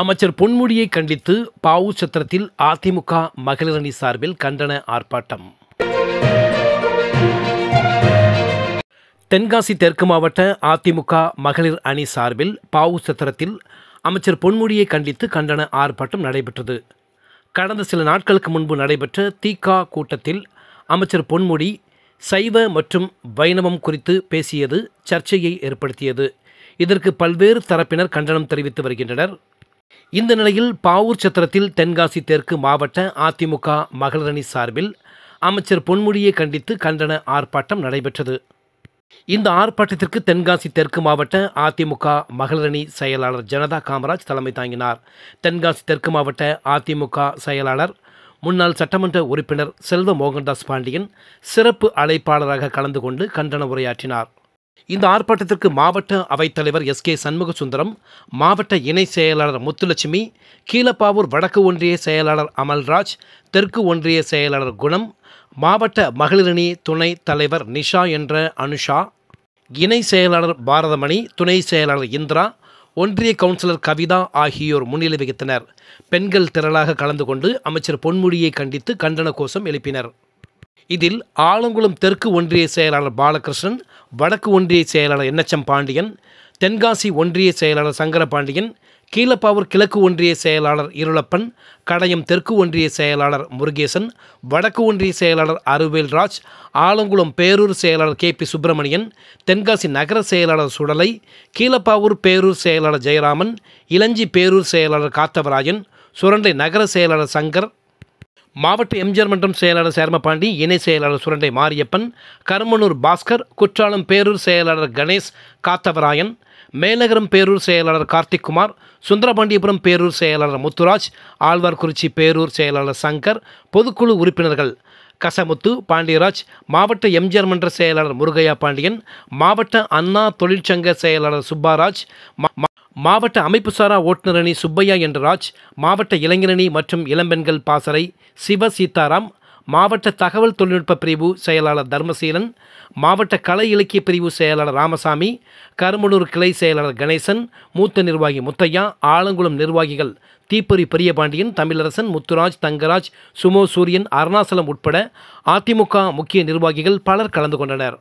அமைச்சர் பொன்முடியை கண்டித்து பாவு சத்திரத்தில் அதிமுக மகளிர் அணி சார்பில் கண்டன ஆர்ப்பாட்டம். தென்காசி தெற்கு மாவட்ட அதிமுக மகளிர் அணி சார்பில் பாவு சத்திரத்தில் அமைச்சர் பொன்முடியை கண்டித்து கண்டன ஆர்ப்பாட்டம் நடைபெற்றது. கடந்த சில நாட்களுக்கு முன்பு நடைபெற்ற திக கூட்டத்தில் அமைச்சர் பொன்முடி சைவ மற்றும் வைணவம் குறித்து பேசியது சர்ச்சையை ஏற்படுத்தியது. இதற்கு பல்வேறு தரப்பினர் கண்டனம் தெரிவித்து வருகின்றனர். இந்த நிலையில் பாவூர் சத்திரத்தில் தென்காசி தெற்கு மாவட்ட அதிமுக மகளிர் அணி சார்பில் அமைச்சர் பொன்முடியை கண்டித்து கண்டன ஆர்ப்பாட்டம் நடைபெற்றது. இந்த ஆர்ப்பாட்டத்திற்கு தென்காசி தெற்கு மாவட்ட அதிமுக மகளிர் அணி செயலாளர் ஜனதா காமராஜ் தலைமை தாங்கினார். தென்காசி தெற்கு மாவட்ட அதிமுக செயலாளர் முன்னாள் சட்டமன்ற உறுப்பினர் செல்வ மோகன்தாஸ் பாண்டியன் சிறப்பு அழைப்பாளராக கலந்து கொண்டு கண்டன உரையாற்றினார். இந்த ஆர்ப்பாட்டத்திற்கு மாவட்ட அவைத்தலைவர் எஸ்.கே. சண்முக சுந்தரம், மாவட்ட இணை செயலாளர் முத்துலட்சுமி, கீழப்பாவூர் வடக்கு ஒன்றிய செயலாளர் அமல்ராஜ், தெற்கு ஒன்றிய செயலாளர் குணம், மாவட்ட மகளிரணி துணை தலைவர் நிஷா என்ற அனுஷா, இணை செயலாளர் பாரதமணி, துணை செயலாளர் இந்திரா, ஒன்றிய கவுன்சிலர் கவிதா ஆகியோர் முன்னிலை வகித்தனர். பெண்கள் திரளாக கலந்து கொண்டு அமைச்சர் பொன்முடியை கண்டித்து கண்டன கோஷம் எழுப்பினர். இதில் ஆலங்குளம் தெற்கு ஒன்றிய செயலாளர் பாலகிருஷ்ணன், வடக்கு ஒன்றிய செயலாளர் என்.எச்.எம். பாண்டியன், தென்காசி ஒன்றிய செயலாளர் சங்கரபாண்டியன், கீழப்பாவூர் கிழக்கு ஒன்றிய செயலாளர் இருளப்பன், கடையம் தெற்கு ஒன்றிய செயலாளர் முருகேசன், வடக்கு ஒன்றிய செயலாளர் அருவேல்ராஜ், ஆலங்குளம் பேரூர் செயலாளர் கே.பி. சுப்பிரமணியன், தென்காசி நகர செயலாளர் சுடலை, கீழப்பாவூர் பேரூர் செயலாளர் ஜெயராமன், இளஞ்சி பேரூர் செயலாளர் காத்தவராயன், சுரண்டை நகர செயலாளர் சங்கர், மாவட்ட எம்ஜிஆர் மன்றம் செயலாளர் சேர்மபாண்டி, இணை செயலாளர் சுரண்டை மாரியப்பன், கருமனூர் பாஸ்கர், குற்றாலம் பேரூர் செயலாளர் கணேஷ் காத்தவராயன், மேலகரம் பேரூர் செயலாளர் கார்த்திக்குமார், சுந்தரபாண்டியபுரம் பேரூர் செயலாளர் முத்துராஜ், ஆழ்வார்குறிச்சி பேரூர் செயலாளர் சங்கர், பொதுக்குழு உறுப்பினர்கள் கசமுத்து, பாண்டியராஜ், மாவட்ட எம்ஜிஆர் மன்ற செயலாளர் முருகையா பாண்டியன், மாவட்ட அண்ணா தொழிற்சங்க செயலாளர் சுப்பாராஜ், மாவட்ட அமைப்புசாரா ஓட்டுநர் அணி சுப்பையா என்ற ராஜ், மாவட்ட இளைஞரணி மற்றும் இளம்பெண்கள் பாசறை சிவ சீதாராம், மாவட்ட தகவல் தொழில்நுட்ப பிரிவு செயலாளர் தர்மசீலன், மாவட்ட கலை இலக்கிய பிரிவு செயலாளர் ராமசாமி, கருமனூர் கிளை செயலாளர் கணேசன், மூத்த நிர்வாகி முத்தையா, ஆலங்குளம் நிர்வாகிகள் தீப்பொறி பெரியபாண்டியன், தமிழரசன், முத்துராஜ், தங்கராஜ், சுமோ சூரியன், அருணாசலம் உட்பட அதிமுக முக்கிய நிர்வாகிகள் பலர் கலந்து கொண்டனர்.